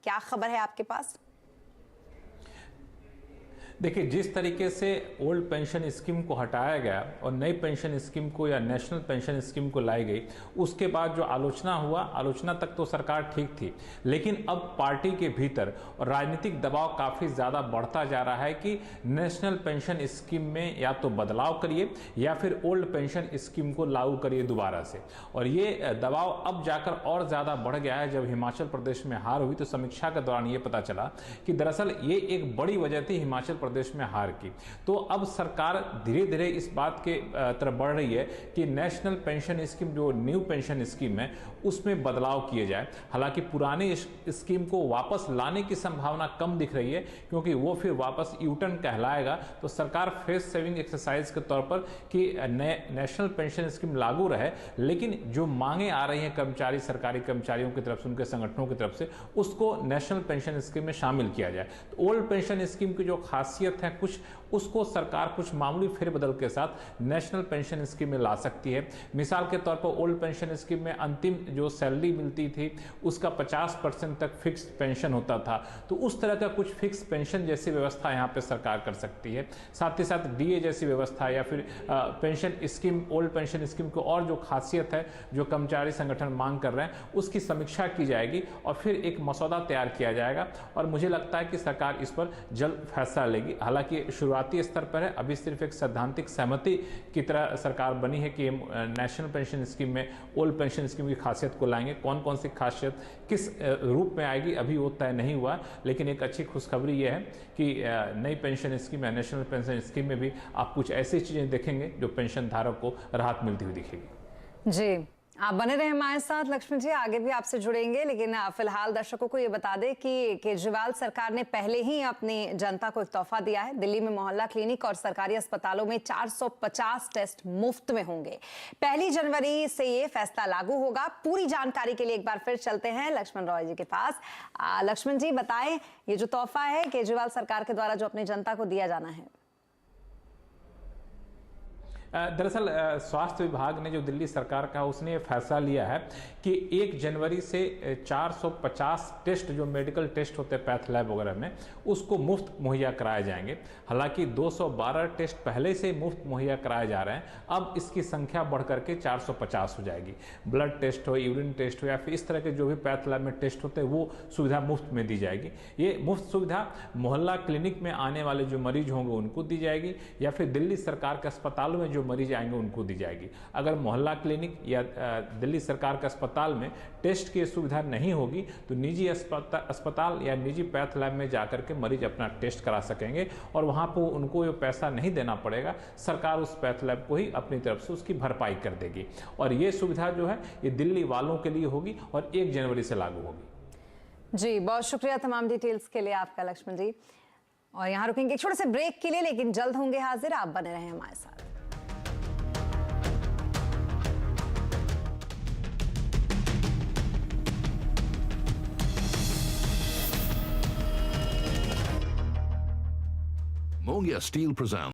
क्या खबर है आपके पास? देखिए, जिस तरीके से ओल्ड पेंशन स्कीम को हटाया गया और नई पेंशन स्कीम को या नेशनल पेंशन स्कीम को लाई गई, उसके बाद जो आलोचना हुआ, आलोचना तक तो सरकार ठीक थी, लेकिन अब पार्टी के भीतर और राजनीतिक दबाव काफ़ी ज़्यादा बढ़ता जा रहा है कि नेशनल पेंशन स्कीम में या तो बदलाव करिए या फिर ओल्ड पेंशन स्कीम को लागू करिए दोबारा से। और ये दबाव अब जाकर और ज़्यादा बढ़ गया है। जब हिमाचल प्रदेश में हार हुई तो समीक्षा के दौरान ये पता चला कि दरअसल ये एक बड़ी वजह थी हिमाचल प्रदेश में हार की। तो अब सरकार धीरे धीरे इस बात के तरफ बढ़ रही है कि नेशनल पेंशन स्कीम, जो न्यू पेंशन स्कीम है, उसमें बदलाव किए जाए। हालांकि पुरानी स्कीम को वापस लाने की संभावना कम दिख रही है, क्योंकि वो फिर वापस यूटर्न कहलाएगा। तो सरकार फेस सेविंग एक्सरसाइज के तौर पर कि नेशनल पेंशन स्कीम लागू रहे, लेकिन जो मांगे आ रही हैं कर्मचारी, सरकारी कर्मचारियों की तरफ से, उनके संगठनों की तरफ से, उसको नेशनल पेंशन स्कीम में शामिल किया जाए। तो ओल्ड पेंशन स्कीम की जो खासियत है कुछ, उसको सरकार कुछ मामूली फेरबदल के साथ नेशनल पेंशन स्कीम में ला सकती है। मिसाल के तौर पर ओल्ड पेंशन स्कीम में अंतिम जो सैलरी मिलती थी उसका 50% तक फिक्स पेंशन होता था। तो उस तरह का कुछ फिक्स पेंशन जैसी व्यवस्था यहाँ पे सरकार कर सकती है। साथ ही साथ डीए जैसी व्यवस्था या फिर pension scheme, old pension scheme को और जो खासियत है जो कर्मचारी संगठन मांग कर रहे हैं, उसकी समीक्षा की जाएगी और फिर एक मसौदा तैयार किया जाएगा। और मुझे लगता है कि सरकार इस पर जल्द फैसला लेगी। हालांकि शुरुआती स्तर पर है, अभी सिर्फ एक सैद्धांतिक सहमति की तरह सरकार बनी है कि नेशनल पेंशन स्कीम में ओल्ड पेंशन स्कीम की खासियत को लाएंगे। कौन कौन सी खासियत किस रूप में आएगी अभी वो तय नहीं हुआ, लेकिन एक अच्छी खुशखबरी ये है कि नई पेंशन स्कीम या नेशनल पेंशन स्कीम में भी आप कुछ ऐसी चीजें देखेंगे जो पेंशन धारक को राहत मिलती हुई दिखेगी। जी, आप बने रहे हमारे साथ लक्ष्मण जी, आगे भी आपसे जुड़ेंगे। लेकिन फिलहाल दर्शकों को ये बता दें कि केजरीवाल सरकार ने पहले ही अपनी जनता को एक तोहफा दिया है। दिल्ली में मोहल्ला क्लिनिक और सरकारी अस्पतालों में 450 टेस्ट मुफ्त में होंगे। 1 जनवरी से ये फैसला लागू होगा। पूरी जानकारी के लिए एक बार फिर चलते हैं लक्ष्मण रॉय जी के पास। लक्ष्मण जी बताएं, ये जो तोहफा है केजरीवाल सरकार के द्वारा जो अपनी जनता को दिया जाना है। दरअसल स्वास्थ्य विभाग ने, जो दिल्ली सरकार का, उसने फैसला लिया है कि 1 जनवरी से 450 टेस्ट, जो मेडिकल टेस्ट होते हैं पैथ लैब वगैरह में, उसको मुफ्त मुहैया कराए जाएंगे। हालांकि 212 टेस्ट पहले से मुफ्त मुहैया कराए जा रहे हैं, अब इसकी संख्या बढ़ करके 450 हो जाएगी। ब्लड टेस्ट हो, यूरिन टेस्ट हो या फिर इस तरह के जो भी पैथ लैब में टेस्ट होते हैं वो सुविधा मुफ्त में दी जाएगी। ये मुफ्त सुविधा मोहल्ला क्लिनिक में आने वाले जो मरीज होंगे उनको दी जाएगी, या फिर दिल्ली सरकार के अस्पतालों में जो मरीज आएंगे उनको दी जाएगी। अगर मोहल्ला क्लिनिक या दिल्ली सरकार के अस्पताल में टेस्ट की सुविधा नहीं होगी तो निजी अस्पताल या निजी पैथ लैब में जाकर के मरीज अपना टेस्ट करा सकेंगे और वहां पर उनको ये पैसा नहीं देना पड़ेगा। सरकार उस पैथ लैब को ही अपनी तरफ से उसकी भरपाई कर देगी। और ये सुविधा जो है ये दिल्ली वालों के लिए होगी और 1 जनवरी से लागू होगी। जी, बहुत शुक्रिया तमाम डिटेल्स के लिए आपका लक्ष्मण जी। और यहाँ रुकेंगे एक छोटे से ब्रेक के लिए, लेकिन जल्द होंगे हाजिर। आप बने रहें हमारे साथ। Mongia Steel presents